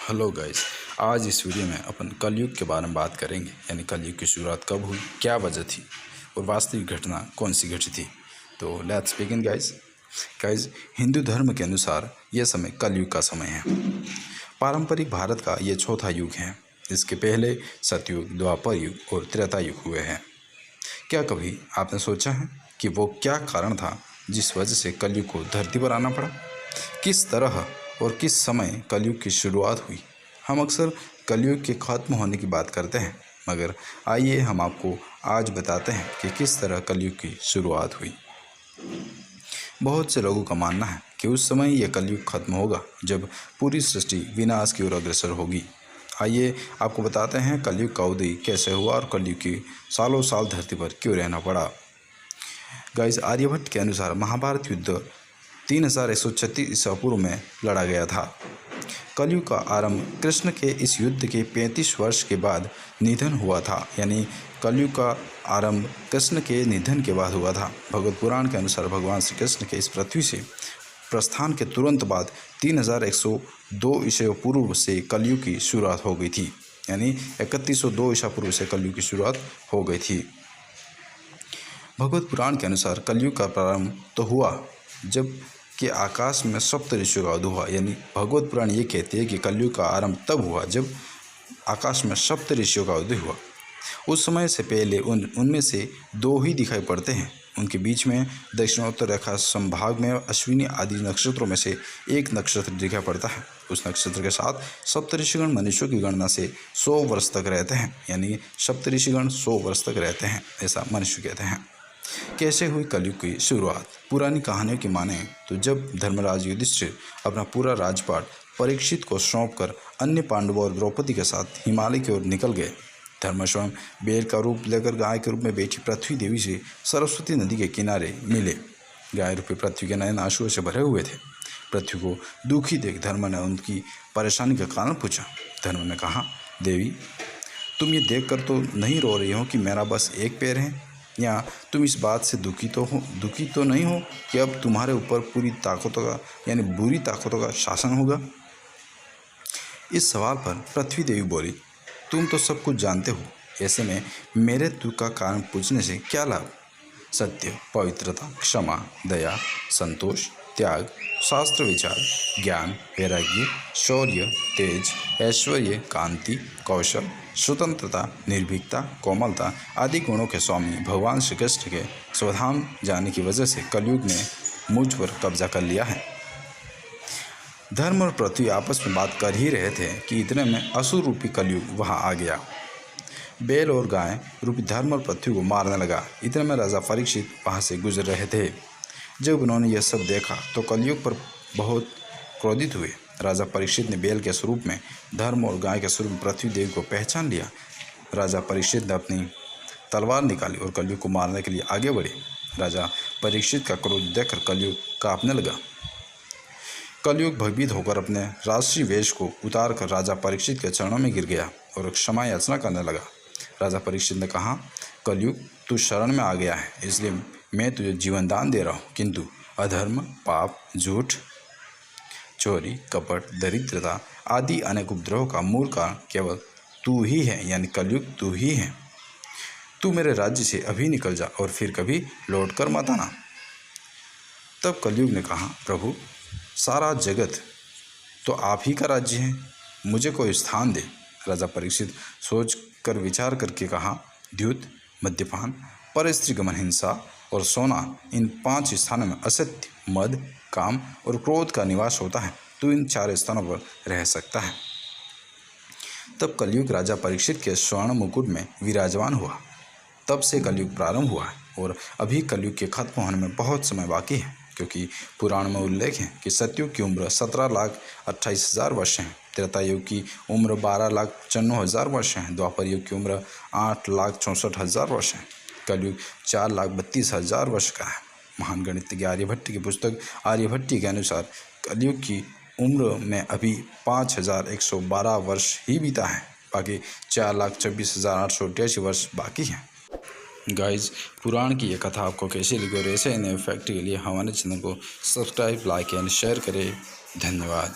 Hello guys. आज इस video में अपन कलयुग के बारे में बात करेंगे, यानी कलयुग की शुरुआत कब हुई, क्या वजह थी और वास्तविक घटना कौन सी घटी थी। तो लेट्स बिगिन गाइस। हिंदू धर्म के अनुसार यह समय कलयुग का समय है। पारंपरिक भारत का ये चौथा युग है। इसके पहले सतयुग, द्वापर युग और त्रेता युग हुए हैं। क्या कभी आपने सोचा है कि वो क्या कारण था जिस वजह से कलयुग को धरती पर आना पड़ा? किस तरह और किस समय कलयुग की शुरुआत हुई? हम अक्सर कलयुग के खत्म होने की बात करते हैं, मगर आइए हम आपको आज बताते हैं कि किस तरह कलयुग की शुरुआत हुई। बहुत से लोगों का मानना है कि उस समय यह कलयुग खत्म होगा जब पूरी सृष्टि विनाश की ओर अग्रसर होगी। आइए आपको बताते हैं कलयुग का उदय कैसे हुआ और कलयुग की सालों साल धरती पर क्यों रहना पड़ा। गाइस, आर्यभट्ट के अनुसार महाभारत युद्ध 3136 ईसा पूर्व में लड़ा गया था। कलयुग का आरंभ कृष्ण के इस युद्ध के 35 वर्ष के बाद निधन हुआ था, यानी कलयुग का आरंभ कृष्ण के निधन के बाद हुआ था। भगवत पुराण के अनुसार भगवान श्री कृष्ण के इस पृथ्वी से प्रस्थान के तुरंत बाद 3102 ईसा पूर्व से कलयुग की शुरुआत हो गई थी, यानी 3102 ईसा पूर्व से कलयुग की शुरुआत हो गई थी। भगवत पुराण के अनुसार कलयुग का प्रारंभ तो हुआ जब कि आकाश में सप्त ऋषियों का उदय हुआ, यानी भगवत पुराण ये कहते हैं कि कलयुग का आरंभ तब हुआ जब आकाश में सप्त ऋषियों का उदय हुआ। उस समय से पहले उनमें से दो ही दिखाई पड़ते हैं। उनके बीच में दक्षिणोत्तर रेखा संभाग में अश्विनी आदि नक्षत्रों में से एक नक्षत्र दिखाई पड़ता है। उस नक्षत्र के साथ सप्तऋषिगण मनुष्यों की गणना से 100 वर्ष तक रहते हैं, यानी सप्तऋषिगण 100 वर्ष तक रहते हैं, ऐसा मनुष्य कहते हैं। कैसे हुई कलयुग की शुरुआत? पुरानी कहानियों की माने तो जब धर्मराज युधिष्ठिर अपना पूरा राजपाट परीक्षित को सौंपकर अन्य पांडवों और द्रौपदी के साथ हिमालय की ओर निकल गए। धर्म स्वयं बेर का रूप लेकर गाय के रूप में बैठी पृथ्वी देवी से सरस्वती नदी के किनारे मिले। गाय रूपी पृथ्वी के नयन आंसुओं से भरे हुए थे। पृथ्वी को दुखी देख धर्म ने उनकी परेशानी का कारण पूछा। धर्म ने कहा, देवी, तुम ये देखकर तो नहीं रो रही हो कि मेरा बस एक पैर है, या तुम इस बात से दुखी तो नहीं हो कि अब तुम्हारे ऊपर पूरी ताकतों का यानी बुरी ताकतों का शासन होगा? इस सवाल पर पृथ्वी देवी बोली, तुम तो सब कुछ जानते हो, ऐसे में मेरे दुख का कारण पूछने से क्या लाभ? सत्य, पवित्रता, क्षमा, दया, संतोष, त्याग, शास्त्र विचार, ज्ञान, वैराग्य, शौर्य, तेज, ऐश्वर्य, कांति, कौशल, स्वतंत्रता, निर्भीकता, कोमलता आदि गुणों के स्वामी भगवान श्री कृष्ण के स्वधाम जाने की वजह से कलयुग ने मुझ पर कब्जा कर लिया है। धर्म और पृथ्वी आपस में बात कर ही रहे थे कि इतने में असुर रूपी कलयुग वहां आ गया। बैल और गाय रूपी धर्म और पृथ्वी को मारने लगा। इतने में राजा परीक्षित वहाँ से गुजर रहे थे। जब उन्होंने यह सब देखा तो कलयुग पर बहुत क्रोधित हुए। राजा परीक्षित ने बैल के स्वरूप में, धर्म और गाय के स्वरूप में पृथ्वी देवी को पहचान लिया। राजा परीक्षित ने अपनी तलवार निकाली और कलयुग को मारने के लिए आगे बढ़े। राजा परीक्षित का क्रोध देखकर कलयुग कांपने लगा। कलयुग भयभीत होकर अपने राष्ट्रीय वेश को उतार कर राजा परीक्षित के चरणों में गिर गया और क्षमा याचना करने लगा। राजा परीक्षित ने कहा, कलयुग, तू शरण में आ गया है, इसलिए मैं तुझे जीवन दान दे रहा हूँ, किंतु अधर्म, पाप, झूठ, चोरी, कपट, दरिद्रता आदि अनेक उपद्रव का मूल कारण केवल तू ही है, यानी कलयुग तू ही है। तू मेरे राज्य से अभी निकल जा और फिर कभी लौट कर मत आना। तब कलयुग ने कहा, प्रभु, सारा जगत तो आप ही का राज्य है, मुझे कोई स्थान दे। राजा परीक्षित सोच कर विचार करके कहा, द्यूत, मद्यपान, परस्त्रीगमन, हिंसा और सोना, इन 5 स्थानों में असत्य, मद, काम और क्रोध का निवास होता है। तो इन 4 स्थानों पर रह सकता है। तब कलयुग राजा परीक्षित के स्वर्ण मुकुट में विराजमान हुआ। तब से कलयुग प्रारंभ हुआ है और अभी कलयुग के खत्म होने में बहुत समय बाकी है, क्योंकि पुराण में उल्लेख है कि सतयुग की उम्र 17,28,000 वर्ष है, त्रेता युग की उम्र 12,94,000 वर्ष है, द्वापर युग की उम्र 8,64,000 वर्ष है, कलयुग 4,32,000 वर्ष का है। महान गणितज्ञ आर्यभट्ट की पुस्तक आर्यभट्टी के अनुसार कलयुग की उम्र में अभी 5,112 वर्ष ही बीता है, बाकी 4,26,888 वर्ष बाकी हैं। गाइज, पुराण की ये कथा आपको कैसी लगी और ऐसे नए फैक्ट के लिए हमारे चैनल को सब्सक्राइब, लाइक एंड शेयर करें। धन्यवाद।